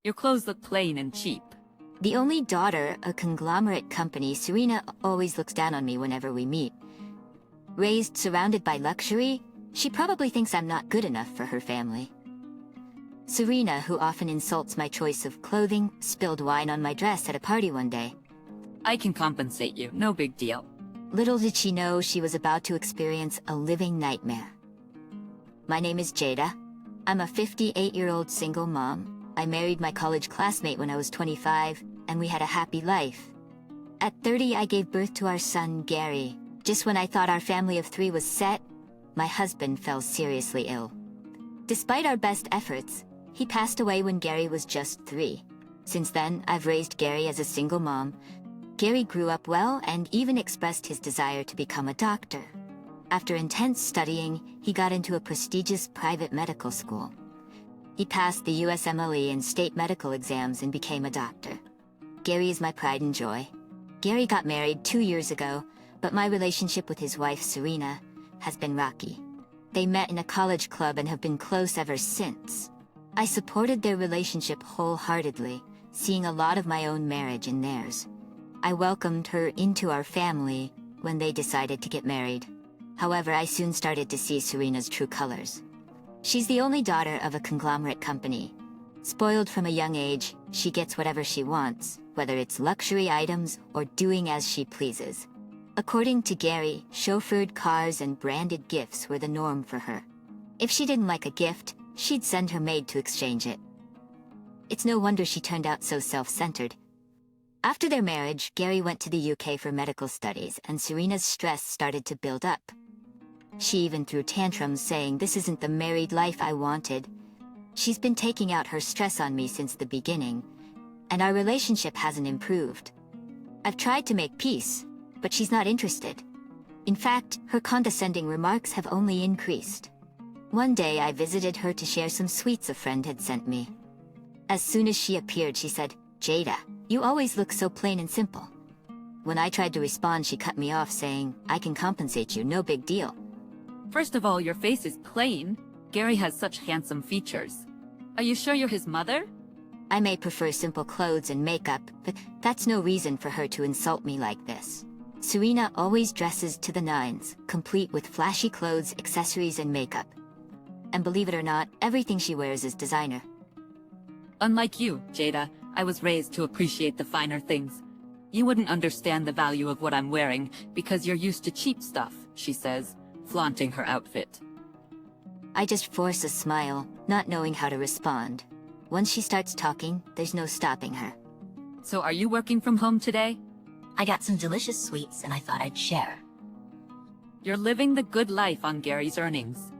Your clothes look plain and cheap. The only daughter, a conglomerate company, Serena always looks down on me whenever we meet. Raised surrounded by luxury, she probably thinks I'm not good enough for her family. Serena, who often insults my choice of clothing, spilled wine on my dress at a party one day. I can compensate you, no big deal. Little did she know she was about to experience a living nightmare. My name is Jada. I'm a 58-year-old single mom. I married my college classmate when I was 25, and we had a happy life. At 30, I gave birth to our son, Gary. Just when I thought our family of 3 was set, my husband fell seriously ill. Despite our best efforts, he passed away when Gary was just 3. Since then, I've raised Gary as a single mom. Gary grew up well and even expressed his desire to become a doctor. After intense studying, he got into a prestigious private medical school. He passed the USMLE and state medical exams and became a doctor. Gary is my pride and joy. Gary got married 2 years ago, but my relationship with his wife, Serena, has been rocky. They met in a college club and have been close ever since. I supported their relationship wholeheartedly, seeing a lot of my own marriage in theirs. I welcomed her into our family when they decided to get married. However, I soon started to see Serena's true colors. She's the only daughter of a conglomerate company. Spoiled from a young age, she gets whatever she wants, whether it's luxury items or doing as she pleases. According to Gary, chauffeured cars and branded gifts were the norm for her. If she didn't like a gift, she'd send her maid to exchange it. It's no wonder she turned out so self-centered. After their marriage, Gary went to the UK for medical studies, and Serena's stress started to build up. She even threw tantrums saying, "This isn't the married life I wanted." She's been taking out her stress on me since the beginning, and our relationship hasn't improved. I've tried to make peace, but she's not interested. In fact, her condescending remarks have only increased. One day I visited her to share some sweets a friend had sent me. As soon as she appeared, she said, "Jada, you always look so plain and simple." When I tried to respond, she cut me off saying, "I can compensate you, no big deal." First of all, your face is plain. Gary has such handsome features. Are you sure you're his mother? I may prefer simple clothes and makeup, but that's no reason for her to insult me like this. Serena always dresses to the nines, complete with flashy clothes, accessories, and makeup. And believe it or not, everything she wears is designer. Unlike you, Jada, I was raised to appreciate the finer things. You wouldn't understand the value of what I'm wearing because you're used to cheap stuff, she says, flaunting her outfit. I just force a smile, not knowing how to respond. Once she starts talking, there's no stopping her. So are you working from home today? I got some delicious sweets and I thought I'd share. You're living the good life on Gary's earnings.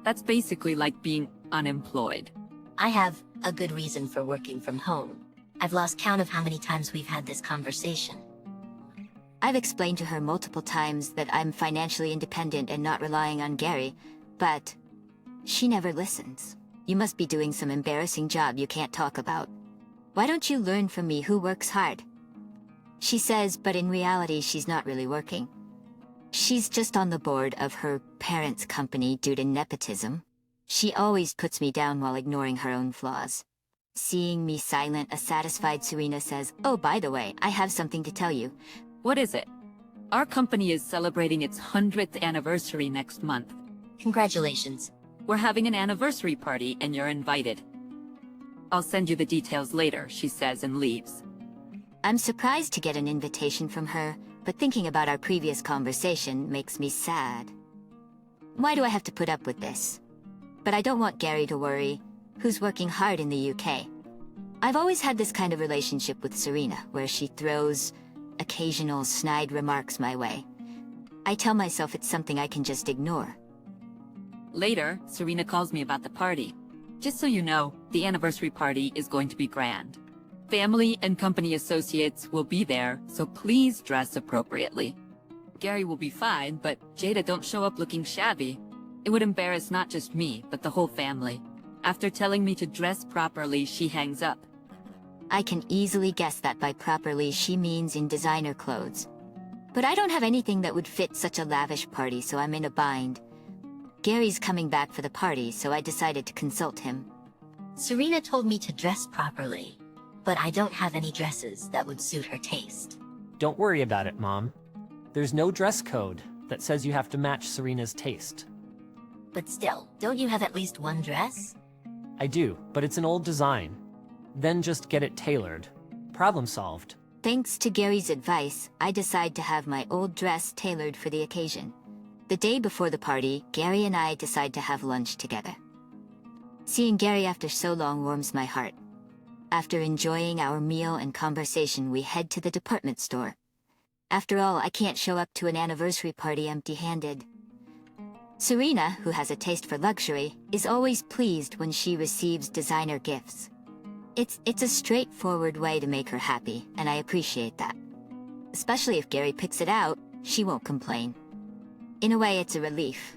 That's basically like being unemployed. I have a good reason for working from home. I've lost count of how many times we've had this conversation. I've explained to her multiple times that I'm financially independent and not relying on Gary, but she never listens. "You must be doing some embarrassing job you can't talk about. Why don't you learn from me who works hard?" She says, but in reality she's not really working. She's just on the board of her parents' company due to nepotism. She always puts me down while ignoring her own flaws. Seeing me silent, a satisfied Serena says, "Oh, by the way, I have something to tell you." What is it? Our company is celebrating its 100th anniversary next month. Congratulations. We're having an anniversary party and you're invited. I'll send you the details later, she says and leaves. I'm surprised to get an invitation from her, but thinking about our previous conversation makes me sad. Why do I have to put up with this? But I don't want Gary to worry, who's working hard in the UK. I've always had this kind of relationship with Serena, where she throws occasional snide remarks my way. I tell myself it's something I can just ignore. Later, Serena calls me about the party. Just so you know, the anniversary party is going to be grand. Family and company associates will be there, so please dress appropriately. Gary will be fine, but Jada, don't show up looking shabby. It would embarrass not just me, but the whole family. After telling me to dress properly, she hangs up. I can easily guess that by properly she means in designer clothes. But I don't have anything that would fit such a lavish party, so I'm in a bind. Gary's coming back for the party, so I decided to consult him. Serena told me to dress properly, but I don't have any dresses that would suit her taste. Don't worry about it, Mom. There's no dress code that says you have to match Serena's taste. But still, don't you have at least one dress? I do, but it's an old design. Then just get it tailored. Problem solved. Thanks to Gary's advice, I decide to have my old dress tailored for the occasion. The day before the party, Gary and I decide to have lunch together. Seeing Gary after so long warms my heart. After enjoying our meal and conversation, we head to the department store. After all, I can't show up to an anniversary party empty-handed. Serena, who has a taste for luxury, is always pleased when she receives designer gifts. It's a straightforward way to make her happy, and I appreciate that. Especially if Gary picks it out, she won't complain. In a way, it's a relief.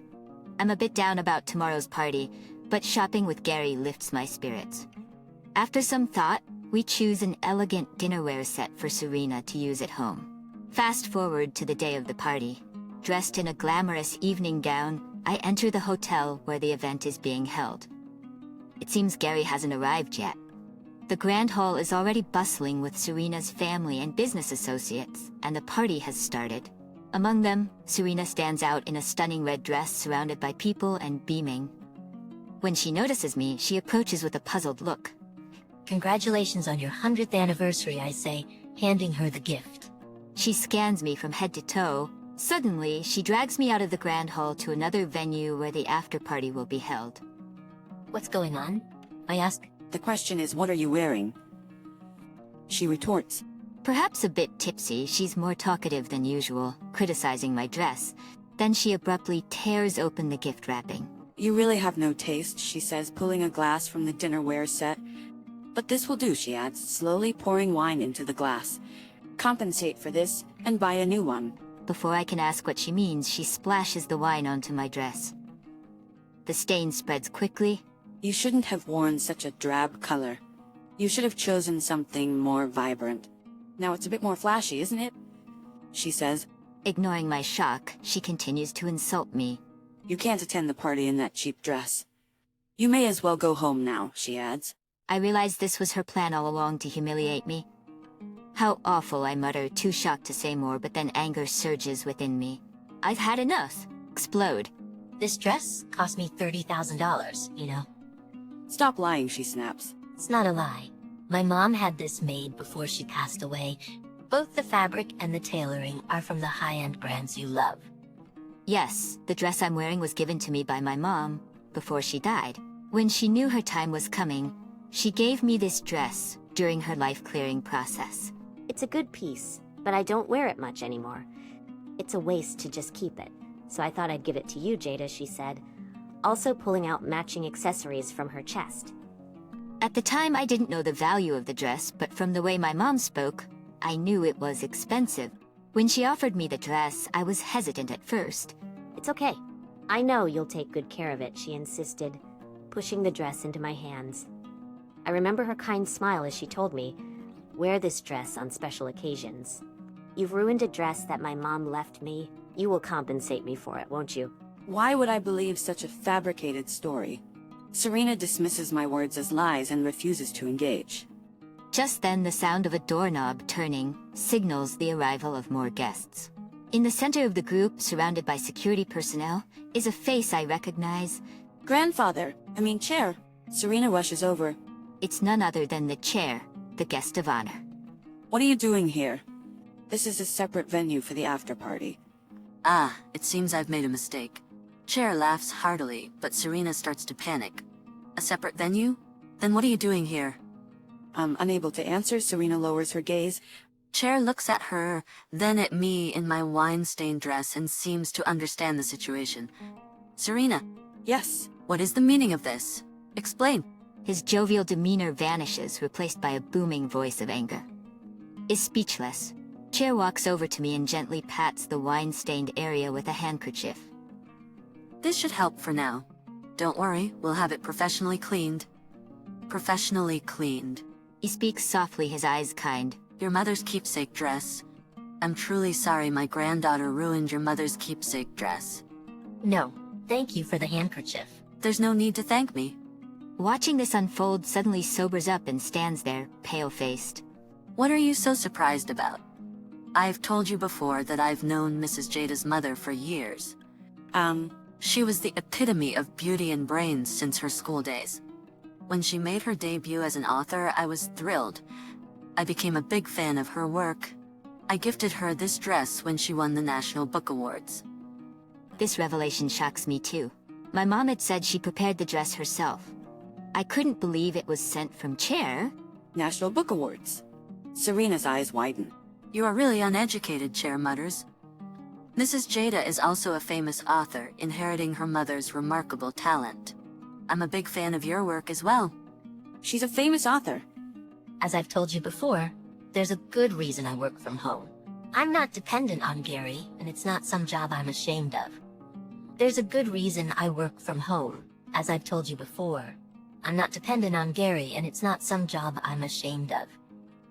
I'm a bit down about tomorrow's party, but shopping with Gary lifts my spirits. After some thought, we choose an elegant dinnerware set for Serena to use at home. Fast forward to the day of the party. Dressed in a glamorous evening gown, I enter the hotel where the event is being held. It seems Gary hasn't arrived yet. The grand hall is already bustling with Serena's family and business associates, and the party has started. Among them, Serena stands out in a stunning red dress surrounded by people and beaming. When she notices me, she approaches with a puzzled look. Congratulations on your 100th anniversary, I say, handing her the gift. She scans me from head to toe. Suddenly, she drags me out of the grand hall to another venue where the after-party will be held. What's going on? I ask. The question is, what are you wearing? She retorts. Perhaps a bit tipsy, she's more talkative than usual, criticizing my dress. Then she abruptly tears open the gift wrapping. You really have no taste, she says, pulling a glass from the dinnerware set. But this will do, she adds, slowly pouring wine into the glass. Compensate for this, and buy a new one. Before I can ask what she means, she splashes the wine onto my dress. The stain spreads quickly. You shouldn't have worn such a drab color. You should have chosen something more vibrant. Now it's a bit more flashy, isn't it? She says. Ignoring my shock, she continues to insult me. You can't attend the party in that cheap dress. You may as well go home now, she adds. I realized this was her plan all along to humiliate me. How awful, I mutter, too shocked to say more, but then anger surges within me. I've had enough. Explode. This dress cost me $30,000, you know. Stop lying, she snaps. It's not a lie. My mom had this made before she passed away. Both the fabric and the tailoring are from the high-end brands you love. Yes, the dress I'm wearing was given to me by my mom before she died. When she knew her time was coming, she gave me this dress during her life-clearing process. It's a good piece, but I don't wear it much anymore. It's a waste to just keep it, so I thought I'd give it to you, Jada, she said, also pulling out matching accessories from her chest. At the time, I didn't know the value of the dress, but from the way my mom spoke, I knew it was expensive. When she offered me the dress, I was hesitant at first. It's okay. I know you'll take good care of it, she insisted, pushing the dress into my hands. I remember her kind smile as she told me, wear this dress on special occasions. You've ruined a dress that my mom left me. You will compensate me for it, won't you? Why would I believe such a fabricated story? Serena dismisses my words as lies and refuses to engage. Just then, the sound of a doorknob turning signals the arrival of more guests. In the center of the group, surrounded by security personnel, is a face I recognize. Chair. Serena rushes over. It's none other than the chair, the guest of honor. What are you doing here? This is a separate venue for the after-party. Ah, it seems I've made a mistake. Chair laughs heartily, but Serena starts to panic. A separate venue? Then what are you doing here? Unable to answer, Serena lowers her gaze. Chair looks at her, then at me in my wine-stained dress and seems to understand the situation. Serena. Yes. What is the meaning of this? Explain. His jovial demeanor vanishes, replaced by a booming voice of anger. Is speechless. Chair walks over to me and gently pats the wine-stained area with a handkerchief. This should help for now. Don't worry, we'll have it professionally cleaned. Professionally cleaned. He speaks softly, his eyes kind. Your mother's keepsake dress. I'm truly sorry my granddaughter ruined your mother's keepsake dress. No, thank you for the handkerchief. There's no need to thank me. Watching this unfold suddenly sobers up and stands there, pale-faced. What are you so surprised about? I've told you before that I've known Mrs. Jada's mother for years. She was the epitome of beauty and brains since her school days. When she made her debut as an author, I was thrilled. I became a big fan of her work. I gifted her this dress when she won the National Book Awards. This revelation shocks me too. My mom had said she prepared the dress herself. I couldn't believe it was sent from Chair. National Book Awards. Serena's eyes widen. You are really uneducated, Chair mutters. Mrs. Jada is also a famous author, inheriting her mother's remarkable talent. I'm a big fan of your work as well. She's a famous author. As I've told you before, there's a good reason I work from home. I'm not dependent on Gary, and it's not some job I'm ashamed of. There's a good reason I work from home. As I've told you before, I'm not dependent on Gary, and it's not some job I'm ashamed of.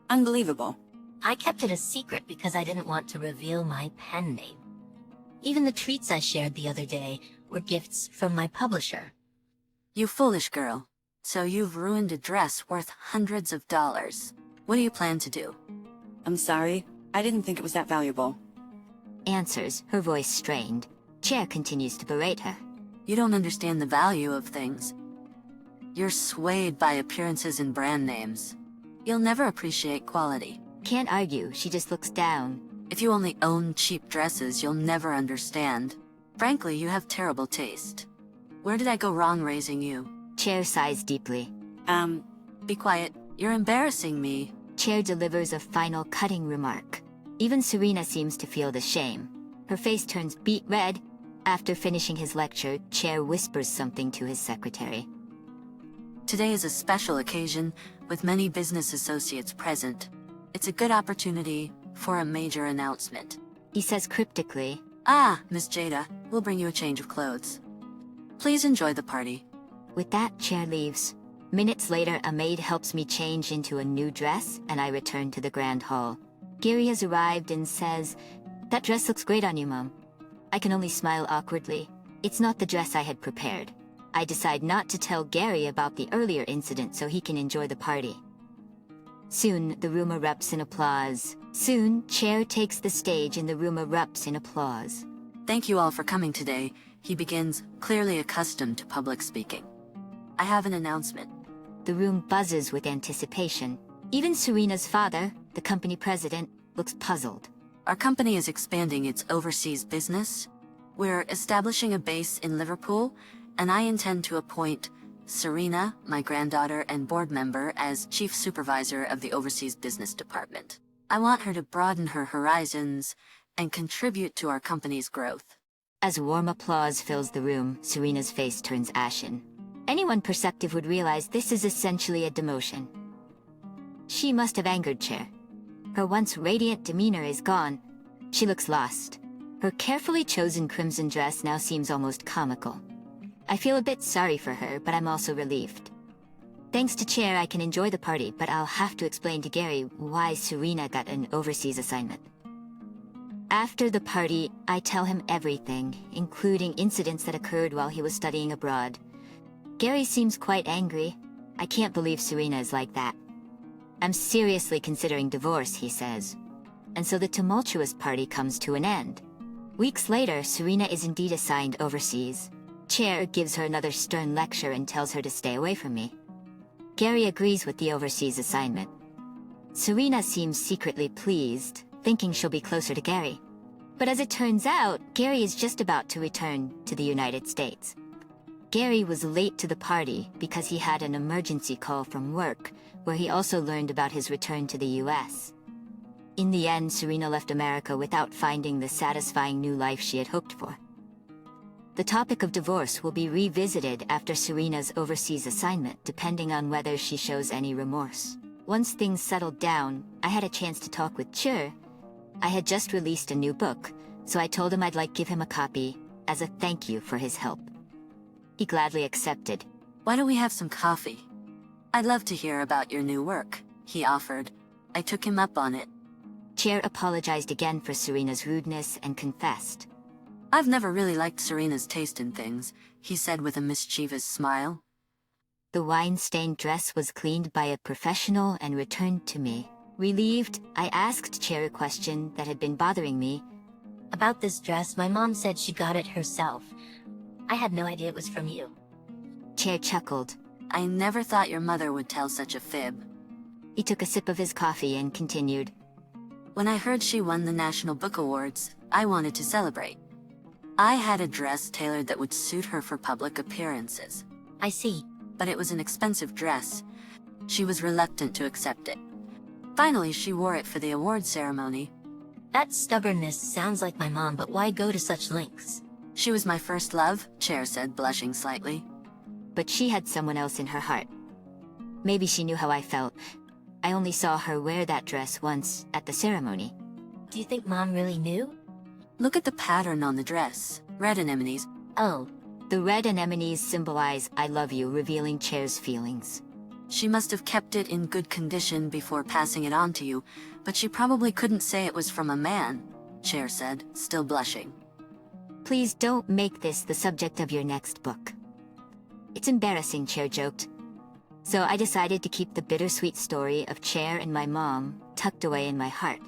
Unbelievable. I kept it a secret because I didn't want to reveal my pen name. Even the treats I shared the other day were gifts from my publisher. You foolish girl. So you've ruined a dress worth hundreds of dollars. What do you plan to do? I'm sorry. I didn't think it was that valuable. Answers, her voice strained. Chair continues to berate her. You don't understand the value of things. You're swayed by appearances and brand names. You'll never appreciate quality. Can't argue, she just looks down. If you only own cheap dresses, you'll never understand. Frankly, you have terrible taste. Where did I go wrong raising you? Chair sighs deeply. Be quiet. You're embarrassing me. Chair delivers a final cutting remark. Even Serena seems to feel the shame. Her face turns beet red. After finishing his lecture, Chair whispers something to his secretary. Today is a special occasion, with many business associates present. It's a good opportunity for a major announcement. He says cryptically, Ah, Miss Jada, we'll bring you a change of clothes. Please enjoy the party. With that, Chair leaves. Minutes later, a maid helps me change into a new dress, and I return to the grand hall. Gary has arrived and says, "That dress looks great on you, Mom." I can only smile awkwardly. It's not the dress I had prepared. I decide not to tell Gary about the earlier incident so he can enjoy the party. Soon, the room erupts in applause. Soon, Chair takes the stage and the room erupts in applause. Thank you all for coming today. He begins, clearly accustomed to public speaking. I have an announcement. The room buzzes with anticipation. Even Serena's father, the company president, looks puzzled. Our company is expanding its overseas business. We're establishing a base in Liverpool, and I intend to appoint Serena, my granddaughter and board member, as chief supervisor of the overseas business department. I want her to broaden her horizons and contribute to our company's growth. As warm applause fills the room, Serena's face turns ashen. Anyone perceptive would realize this is essentially a demotion. She must have angered Chair. Her once radiant demeanor is gone. She looks lost. Her carefully chosen crimson dress now seems almost comical. I feel a bit sorry for her, but I'm also relieved. Thanks to Chair, I can enjoy the party, but I'll have to explain to Gary why Serena got an overseas assignment. After the party, I tell him everything, including incidents that occurred while he was studying abroad. Gary seems quite angry. I can't believe Serena is like that. I'm seriously considering divorce, he says. And so the tumultuous party comes to an end. Weeks later, Serena is indeed assigned overseas. Chair gives her another stern lecture and tells her to stay away from me. Gary agrees with the overseas assignment. Serena seems secretly pleased, thinking she'll be closer to Gary. But as it turns out, Gary is just about to return to the United States. Gary was late to the party because he had an emergency call from work, where he also learned about his return to the US. In the end, Serena left America without finding the satisfying new life she had hoped for. The topic of divorce will be revisited after Serena's overseas assignment, depending on whether she shows any remorse. Once things settled down, I had a chance to talk with Chur. I had just released a new book, so I told him I'd like give him a copy as a thank you for his help. He gladly accepted. Why don't we have some coffee? I'd love to hear about your new work, he offered. I took him up on it. Chair apologized again for Serena's rudeness and confessed. I've never really liked Serena's taste in things, he said with a mischievous smile. The wine-stained dress was cleaned by a professional and returned to me. Relieved, I asked Chair a question that had been bothering me. About this dress, my mom said she got it herself. I had no idea it was from you. Chair chuckled. I never thought your mother would tell such a fib. He took a sip of his coffee and continued. When I heard she won the National Book Awards, I wanted to celebrate. I had a dress tailored that would suit her for public appearances. I see. But it was an expensive dress. She was reluctant to accept it. Finally, she wore it for the award ceremony. That stubbornness sounds like my mom, but why go to such lengths? She was my first love, Chair said, blushing slightly. But she had someone else in her heart. Maybe she knew how I felt. I only saw her wear that dress once, at the ceremony. Do you think Mom really knew? Look at the pattern on the dress. Red anemones. Oh. The red anemones symbolize I love you, revealing Chair's feelings. She must have kept it in good condition before passing it on to you, but she probably couldn't say it was from a man, Chair said, still blushing. Please don't make this the subject of your next book. It's embarrassing, Chair joked. So I decided to keep the bittersweet story of Chair and my mom tucked away in my heart.